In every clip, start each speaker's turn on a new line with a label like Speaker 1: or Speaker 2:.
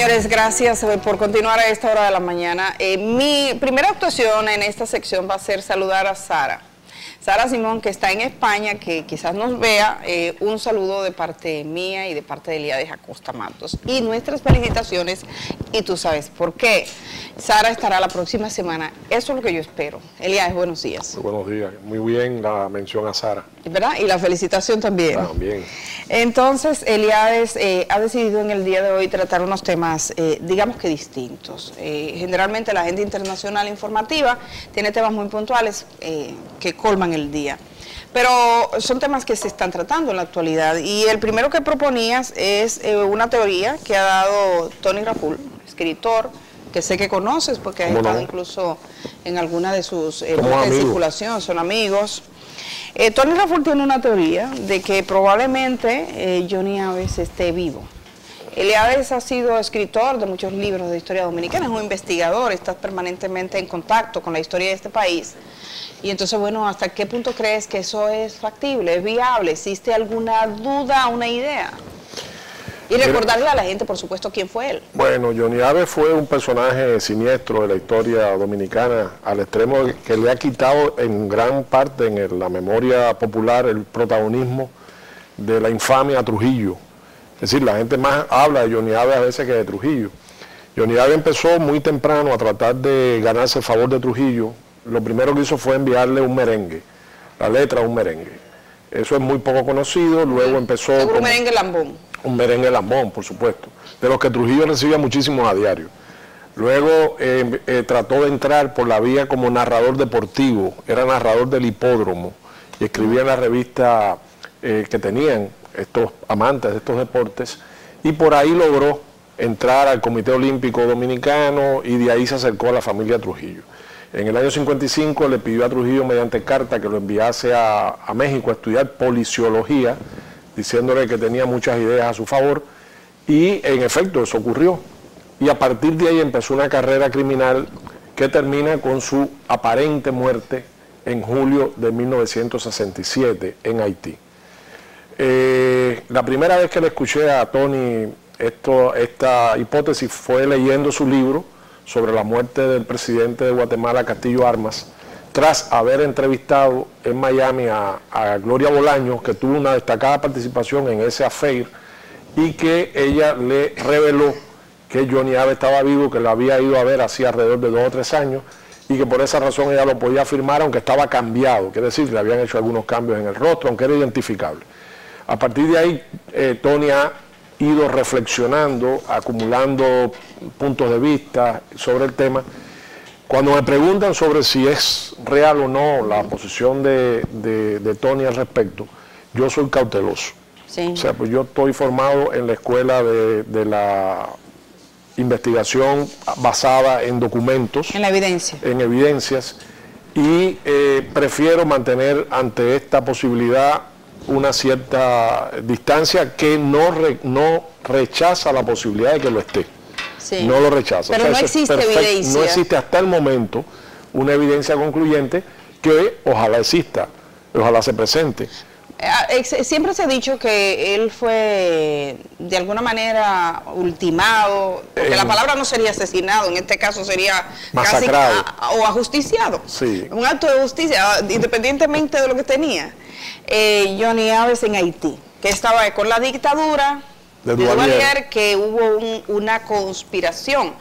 Speaker 1: Señores, gracias por continuar a esta hora de la mañana. Mi primera actuación en esta sección va a ser saludar a Sara. Sara Simón, que está en España, que quizás nos vea, un saludo de parte mía y de parte de Eliades Acosta Matos. Y nuestras felicitaciones, y tú sabes por qué. Sara estará la próxima semana, eso es lo que yo espero. Eliades, buenos días.
Speaker 2: Muy buenos días, muy bien la mención a Sara.
Speaker 1: ¿Verdad? Y la felicitación también.
Speaker 2: También.
Speaker 1: Entonces, Eliades ha decidido en el día de hoy tratar unos temas, digamos que distintos. Generalmente la agenda internacional informativa tiene temas muy puntuales que colman el día. Pero son temas que se están tratando en la actualidad. Y el primero que proponías es una teoría que ha dado Tony Raful, escritor, que sé que conoces porque has estado incluso en alguna de sus botas de circulación, son amigos. Tony Raful tiene una teoría de que probablemente Johnny Aves esté vivo. Eliades ha sido escritor de muchos libros de historia dominicana, es un investigador, está permanentemente en contacto con la historia de este país. Y entonces, bueno, ¿hasta qué punto crees que eso es factible, es viable? ¿Existe alguna duda, una idea? Y recordarle a la gente, por supuesto, quién fue él.
Speaker 2: Bueno, Johnny Aves fue un personaje siniestro de la historia dominicana, al extremo que le ha quitado en gran parte en la memoria popular el protagonismo de la infamia a Trujillo. Es decir, la gente más habla de Johnny Aves a veces que de Trujillo. Johnny Aves empezó muy temprano a tratar de ganarse el favor de Trujillo. Lo primero que hizo fue enviarle un merengue, la letra de un merengue. Eso es muy poco conocido, luego empezó...
Speaker 1: Seguro un merengue lambón.
Speaker 2: Un merengue lambón, por supuesto, de los que Trujillo recibía muchísimos a diario. Luego trató de entrar por la vía como narrador deportivo, era narrador del hipódromo y escribía en la revista que tenían estos amantes de estos deportes, y por ahí logró entrar al Comité Olímpico Dominicano y de ahí se acercó a la familia Trujillo. En el año 55 le pidió a Trujillo mediante carta que lo enviase a México a estudiar policiología, diciéndole que tenía muchas ideas a su favor, y en efecto eso ocurrió. Y a partir de ahí empezó una carrera criminal que termina con su aparente muerte en julio de 1967 en Haití. La primera vez que le escuché a Tony esta hipótesis fue leyendo su libro sobre la muerte del presidente de Guatemala, Castillo Armas, tras haber entrevistado en Miami a Gloria Bolaños, que tuvo una destacada participación en ese affair, y que ella le reveló que Johnny Aves estaba vivo, que lo había ido a ver hacía alrededor de 2 o 3 años, y que por esa razón ella lo podía afirmar, aunque estaba cambiado, quiere decir, le habían hecho algunos cambios en el rostro, aunque era identificable. A partir de ahí, Tony ha ido reflexionando, acumulando puntos de vista sobre el tema. Cuando me preguntan sobre si es real o no la posición de Tony al respecto, yo soy cauteloso. Sí. O sea, pues yo estoy formado en la escuela de la investigación basada en documentos.
Speaker 1: En la evidencia.
Speaker 2: En evidencias. Y prefiero mantener ante esta posibilidad una cierta distancia que no rechaza la posibilidad de que lo esté. Sí. No lo rechaza.
Speaker 1: Pero o sea, no existe evidencia.
Speaker 2: No existe hasta el momento una evidencia concluyente que ojalá exista, ojalá se presente.
Speaker 1: Siempre se ha dicho que él fue de alguna manera ultimado, porque la palabra no sería asesinado, en este caso sería
Speaker 2: masacrado
Speaker 1: casi o ajusticiado. Sí. Un acto de justicia, independientemente de lo que tenía. Johnny Aves en Haití, que estaba con la dictadura de Duvalier, que hubo una conspiración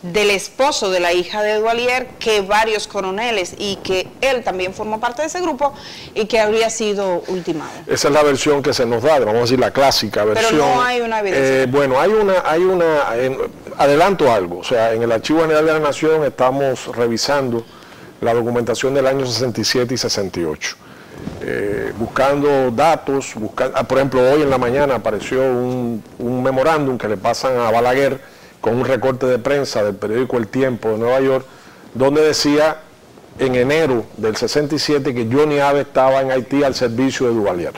Speaker 1: del esposo de la hija de Duvalier, que varios coroneles, y que él también formó parte de ese grupo, y que habría sido ultimado.
Speaker 2: Esa es la versión que se nos da, vamos a decir la clásica versión.
Speaker 1: Pero no hay una evidencia.
Speaker 2: Bueno, adelanto algo, o sea, en el Archivo General de la Nación estamos revisando la documentación del año 67 y 68. Buscando datos, por ejemplo, hoy en la mañana apareció un memorándum que le pasan a Balaguer con un recorte de prensa del periódico El Tiempo de Nueva York, donde decía en enero del 67 que Johnny Aves estaba en Haití al servicio de Duvalier.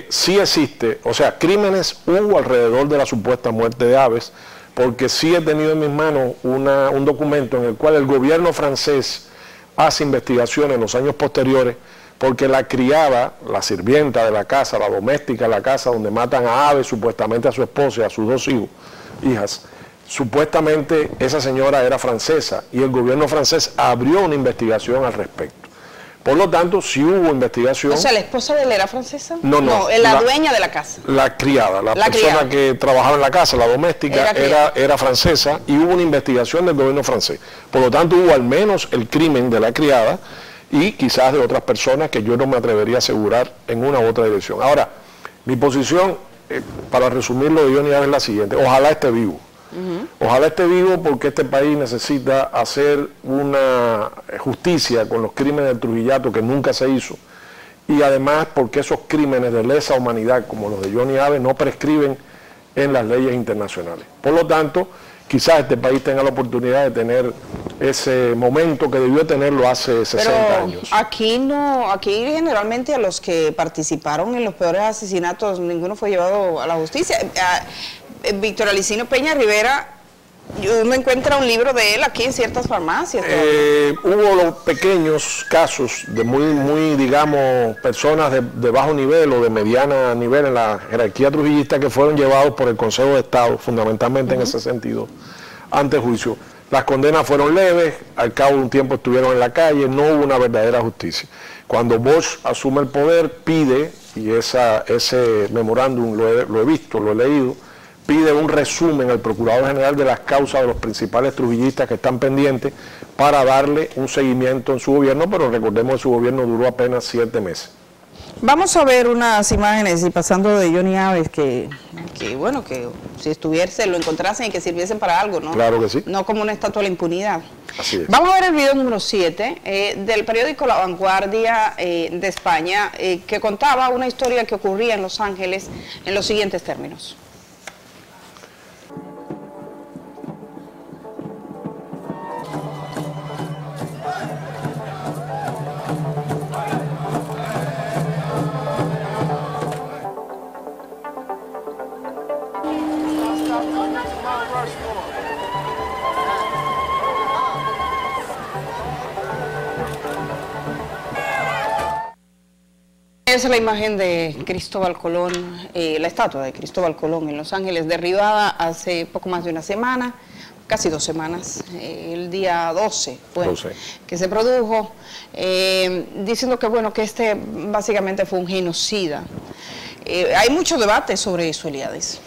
Speaker 2: Sí existe, o sea, crímenes hubo alrededor de la supuesta muerte de Aves, porque sí he tenido en mis manos un documento en el cual el gobierno francés hace investigaciones en los años posteriores, porque la criada, la sirvienta de la casa, la doméstica de la casa donde matan a Aves, supuestamente a su esposa y a sus 2 hijos, hijas. Supuestamente esa señora era francesa y el gobierno francés abrió una investigación al respecto. Por lo tanto, sí hubo investigación.
Speaker 1: O sea, ¿la esposa de él era francesa?
Speaker 2: No,
Speaker 1: la dueña de la casa.
Speaker 2: La criada, la persona que trabajaba en la casa, la doméstica, era francesa y hubo una investigación del gobierno francés. Por lo tanto, hubo al menos el crimen de la criada y quizás de otras personas que yo no me atrevería a asegurar en una u otra dirección. Ahora, mi posición, para resumirlo de Johnny Aves, es la siguiente: ojalá esté vivo. Ojalá esté vivo, porque este país necesita hacer una justicia con los crímenes del Trujillato que nunca se hizo, y además porque esos crímenes de lesa humanidad como los de Johnny Aves no prescriben en las leyes internacionales. Por lo tanto, quizás este país tenga la oportunidad de tener ese momento que debió tenerlo hace 60 años.
Speaker 1: Aquí generalmente a los que participaron en los peores asesinatos, ninguno fue llevado a la justicia. Víctor Alicino Peña Rivera, uno encuentra un libro de él aquí en ciertas farmacias.
Speaker 2: Hubo los pequeños casos de muy, digamos, personas de bajo nivel o de mediana nivel en la jerarquía trujillista que fueron llevados por el Consejo de Estado, fundamentalmente en ese sentido, ante juicio. Las condenas fueron leves, al cabo de un tiempo estuvieron en la calle, no hubo una verdadera justicia. Cuando Bosch asume el poder, pide, y ese memorándum lo he visto, lo he leído, pide un resumen al Procurador General de las causas de los principales trujillistas que están pendientes para darle un seguimiento en su gobierno, pero recordemos que su gobierno duró apenas 7 meses.
Speaker 1: Vamos a ver unas imágenes, y pasando de Johnny Aves, que bueno, que si estuviese, lo encontrasen y que sirviesen para algo, ¿no?
Speaker 2: Claro que sí.
Speaker 1: No como una estatua de la impunidad.
Speaker 2: Así es.
Speaker 1: Vamos a ver el video número 7 del periódico La Vanguardia de España, que contaba una historia que ocurría en Los Ángeles en los siguientes términos. Esa es la imagen de Cristóbal Colón, la estatua de Cristóbal Colón en Los Ángeles, derribada hace poco más de una semana, casi 2 semanas, el día 12 fue que se produjo, diciendo que bueno, que este básicamente fue un genocida. Hay mucho debate sobre eso, Eliades.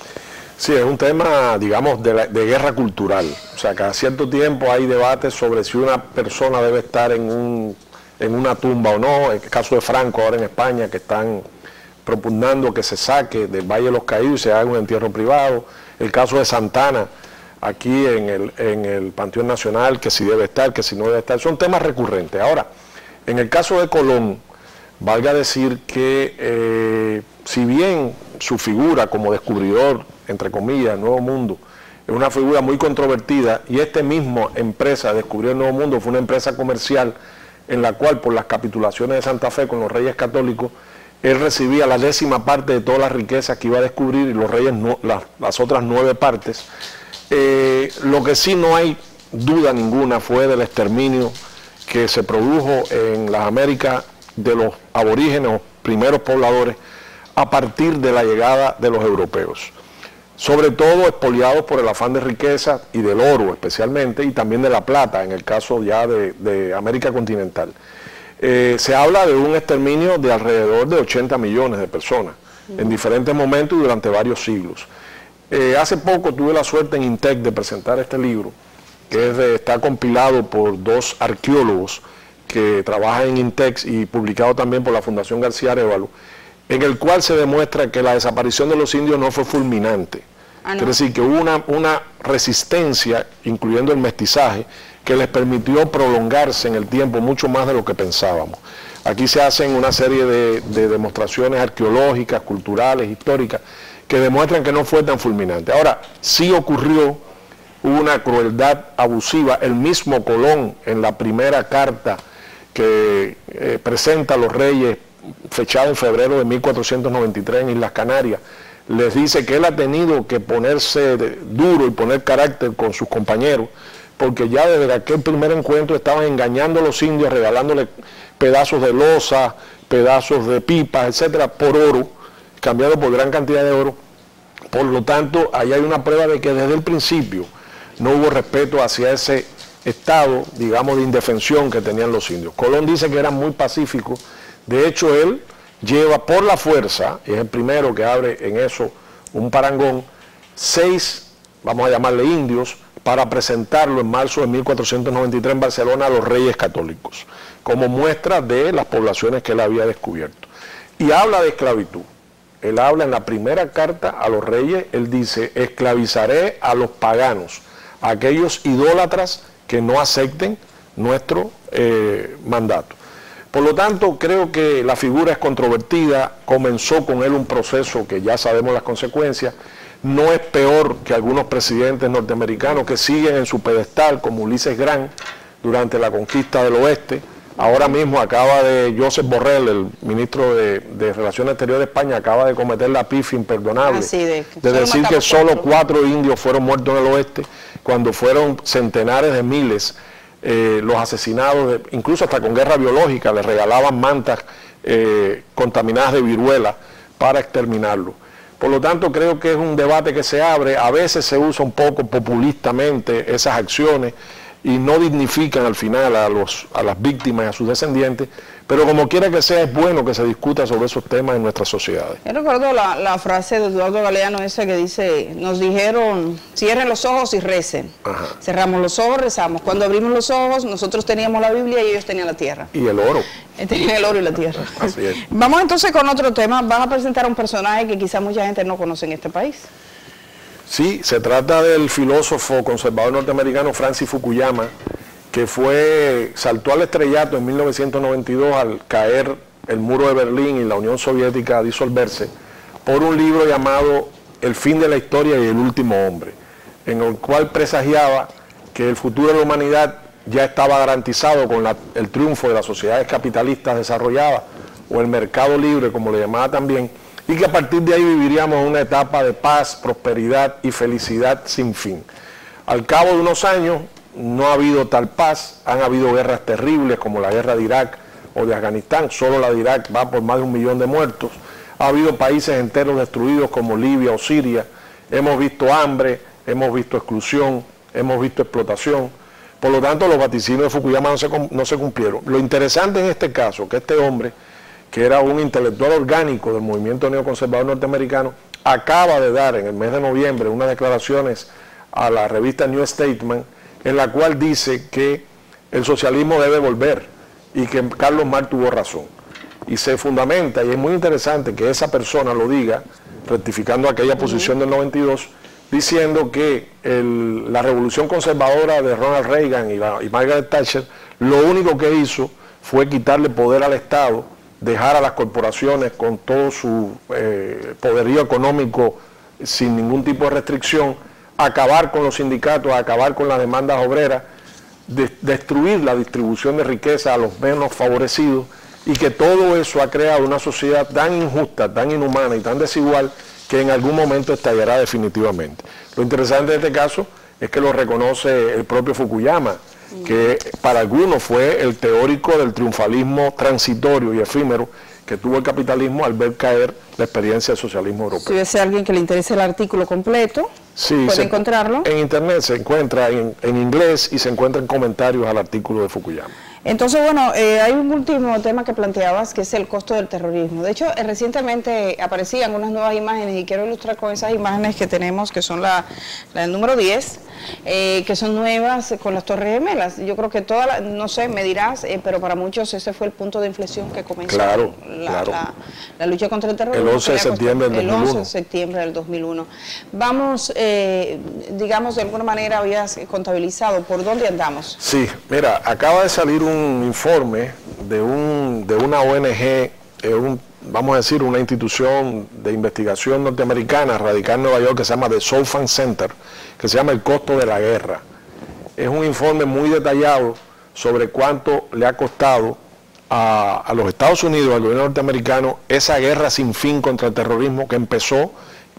Speaker 2: Sí, es un tema, digamos, de guerra cultural. O sea, cada cierto tiempo hay debates sobre si una persona debe estar en una tumba o no. El caso de Franco ahora en España, que están propugnando que se saque del Valle de los Caídos y se haga un entierro privado. El caso de Santana, aquí en el Panteón Nacional, que si debe estar, que si no debe estar. Son temas recurrentes. Ahora, en el caso de Colón, valga decir que si bien su figura como descubridor, entre comillas, Nuevo Mundo, es una figura muy controvertida, y esta misma empresa, Descubrió el Nuevo Mundo, fue una empresa comercial en la cual, por las capitulaciones de Santa Fe con los reyes católicos, él recibía la 10ª parte de todas las riquezas que iba a descubrir, y los reyes las otras 9 partes. Lo que sí no hay duda ninguna fue del exterminio que se produjo en las Américas de los aborígenes, los primeros pobladores, a partir de la llegada de los europeos. Sobre todo expoliados por el afán de riqueza y del oro especialmente, y también de la plata, en el caso ya de América continental. Se habla de un exterminio de alrededor de 80 millones de personas, en diferentes momentos y durante varios siglos. Hace poco tuve la suerte en INTEC de presentar este libro, que está compilado por 2 arqueólogos que trabajan en INTEC y publicado también por la Fundación García Arévalo, en el cual se demuestra que la desaparición de los indios no fue fulminante. Quiere decir que hubo una resistencia, incluyendo el mestizaje, que les permitió prolongarse en el tiempo mucho más de lo que pensábamos. Aquí se hacen una serie de demostraciones arqueológicas, culturales, históricas, que demuestran que no fue tan fulminante. Ahora, sí ocurrió una crueldad abusiva. El mismo Colón, en la primera carta que presenta a los reyes, fechada en febrero de 1493 en Islas Canarias, les dice que él ha tenido que ponerse duro y poner carácter con sus compañeros, porque ya desde aquel primer encuentro estaban engañando a los indios, regalándole pedazos de losa, pedazos de pipas, etcétera, por oro, cambiado por gran cantidad de oro, Por lo tanto, ahí hay una prueba de que desde el principio no hubo respeto hacia ese estado, digamos, de indefensión que tenían los indios. Colón dice que eran muy pacíficos. De hecho, él lleva por la fuerza, y es el primero que abre en eso un parangón, 6, vamos a llamarle indios, para presentarlo en marzo de 1493 en Barcelona a los reyes católicos, como muestra de las poblaciones que él había descubierto. Y habla de esclavitud. Él habla en la primera carta a los reyes, él dice, esclavizaré a los paganos, a aquellos idólatras que no acepten nuestro mandato. Por lo tanto, creo que la figura es controvertida, comenzó con él un proceso que ya sabemos las consecuencias, no es peor que algunos presidentes norteamericanos que siguen en su pedestal, como Ulises Grant, durante la conquista del oeste. Ahora mismo acaba de, Josep Borrell, el ministro de Relaciones Exteriores de España, acaba de cometer la pifia imperdonable de decir que solo 4 indios fueron muertos en el oeste, cuando fueron centenares de miles los asesinados, incluso hasta con guerra biológica, les regalaban mantas contaminadas de viruela para exterminarlo. Por lo tanto, creo que es un debate que se abre, a veces se usa un poco populistamente esas acciones y no dignifican al final a las víctimas y a sus descendientes, pero como quiera que sea, es bueno que se discuta sobre esos temas en nuestras sociedades.
Speaker 1: Yo recuerdo la frase de Eduardo Galeano esa que dice, nos dijeron, cierren los ojos y recen. Ajá. Cerramos los ojos, rezamos. Cuando abrimos los ojos, nosotros teníamos la Biblia y ellos tenían la tierra.
Speaker 2: Y el oro.
Speaker 1: Tenían el oro y la tierra.
Speaker 2: Así es.
Speaker 1: Vamos entonces con otro tema. Van a presentar a un personaje que quizá mucha gente no conoce en este país.
Speaker 2: Sí, se trata del filósofo conservador norteamericano Francis Fukuyama, que saltó al estrellato en 1992 al caer el muro de Berlín y la Unión Soviética a disolverse, por un libro llamado El fin de la historia y el último hombre, en el cual presagiaba que el futuro de la humanidad ya estaba garantizado con el triunfo de las sociedades capitalistas desarrolladas, o el mercado libre, como le llamaba también, y que a partir de ahí viviríamos una etapa de paz, prosperidad y felicidad sin fin. Al cabo de unos años no ha habido tal paz, han habido guerras terribles como la guerra de Irak o de Afganistán, solo la de Irak va por más de 1 millón de muertos, ha habido países enteros destruidos como Libia o Siria, hemos visto hambre, hemos visto exclusión, hemos visto explotación. Por lo tanto, los vaticinios de Fukuyama no se cumplieron. Lo interesante en este caso, que este hombre, que era un intelectual orgánico del movimiento neoconservador norteamericano, acaba de dar en el mes de noviembre unas declaraciones a la revista New Statesman, en la cual dice que el socialismo debe volver y que Carlos Marx tuvo razón. Y se fundamenta, y es muy interesante que esa persona lo diga, rectificando aquella posición del 92, diciendo que la revolución conservadora de Ronald Reagan y Margaret Thatcher, lo único que hizo fue quitarle poder al Estado, dejar a las corporaciones con todo su poderío económico sin ningún tipo de restricción, acabar con los sindicatos, acabar con las demandas obreras, destruir la distribución de riqueza a los menos favorecidos, y que todo eso ha creado una sociedad tan injusta, tan inhumana y tan desigual que en algún momento estallará definitivamente. Lo interesante de este caso es que lo reconoce el propio Fukuyama, que para algunos fue el teórico del triunfalismo transitorio y efímero que tuvo el capitalismo al ver caer la experiencia del socialismo europeo.
Speaker 1: Si hubiese alguien que le interese el artículo completo,
Speaker 2: sí,
Speaker 1: puede encontrarlo.
Speaker 2: En internet se encuentra en inglés y se encuentran comentarios al artículo de Fukuyama.
Speaker 1: Entonces, bueno, hay un último tema que planteabas, que es el costo del terrorismo. De hecho, recientemente aparecían unas nuevas imágenes, y quiero ilustrar con esas imágenes que tenemos, que son la del número 10, que son nuevas con las Torres Gemelas. Yo creo que no sé, me dirás, pero para muchos ese fue el punto de inflexión que comenzó la lucha contra el terrorismo.
Speaker 2: El 11 de septiembre del 2001.
Speaker 1: El 11 de septiembre del 2001. Vamos, digamos, de alguna manera habías contabilizado por dónde andamos.
Speaker 2: Sí, mira, acaba de salir un informe de una ONG, vamos a decir, una institución de investigación norteamericana radicada en Nueva York, que se llama The Southern Center, que se llama El costo de la guerra. Es un informe muy detallado sobre cuánto le ha costado a los Estados Unidos, al gobierno norteamericano, esa guerra sin fin contra el terrorismo que empezó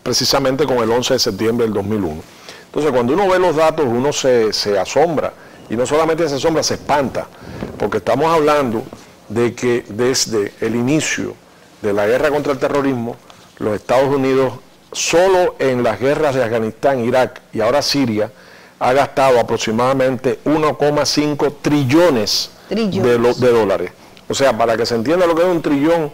Speaker 2: precisamente con el 11 de septiembre del 2001. Entonces, cuando uno ve los datos, uno se asombra. Y no solamente se asombra, se espanta, porque estamos hablando de que desde el inicio de la guerra contra el terrorismo, los Estados Unidos solo en las guerras de Afganistán, Irak y ahora Siria, ha gastado aproximadamente 1,5 trillones de dólares. O sea, para que se entienda lo que es un trillón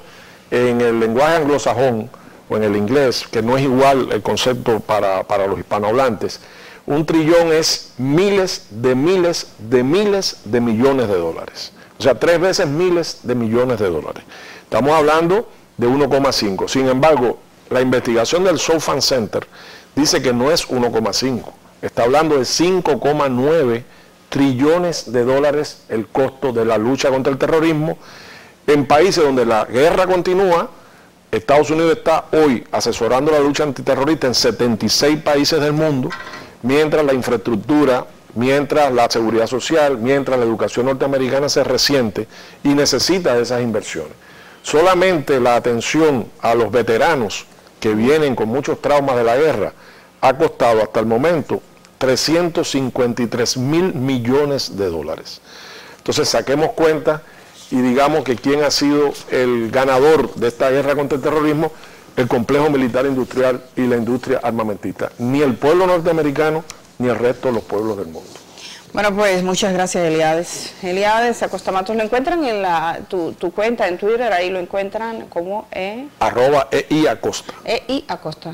Speaker 2: en el lenguaje anglosajón o en el inglés, que no es igual el concepto para los hispanohablantes, un trillón es miles de millones de dólares. O sea, 3 veces miles de millones de dólares. Estamos hablando de 1,5. Sin embargo, la investigación del Southern Center dice que no es 1,5. Está hablando de 5,9 trillones de dólares el costo de la lucha contra el terrorismo en países donde la guerra continúa. Estados Unidos está hoy asesorando la lucha antiterrorista en 76 países del mundo, mientras la infraestructura, mientras la seguridad social, mientras la educación norteamericana se resiente y necesita de esas inversiones. Solamente la atención a los veteranos que vienen con muchos traumas de la guerra ha costado hasta el momento 353 mil millones de dólares. Entonces saquemos cuenta y digamos que quién ha sido el ganador de esta guerra contra el terrorismo: el complejo militar industrial y la industria armamentista. Ni el pueblo norteamericano ni el resto de los pueblos del mundo.
Speaker 1: Bueno, pues muchas gracias, Eliades. Eliades Acosta Matos, lo encuentran en tu cuenta en Twitter, ahí lo encuentran como
Speaker 2: @eiacosta.
Speaker 1: eiacosta.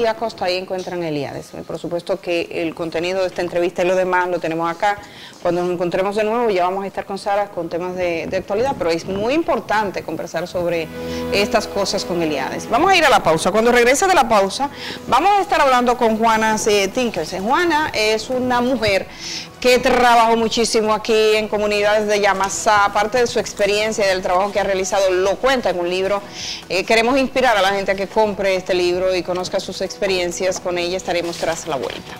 Speaker 1: Acosta, ahí encuentran a Eliades. Por supuesto que el contenido de esta entrevista y lo demás lo tenemos acá. Cuando nos encontremos de nuevo ya vamos a estar con Sara con temas de actualidad, pero es muy importante conversar sobre estas cosas con Eliades. Vamos a ir a la pausa. Cuando regrese de la pausa vamos a estar hablando con Juana Tinkers. Juana es una mujer que trabajó muchísimo aquí en comunidades de Yamasá, aparte de su experiencia y del trabajo que ha realizado, lo cuenta en un libro. Queremos inspirar a la gente a que compre este libro y conozca sus experiencias. Con ella estaremos tras la vuelta.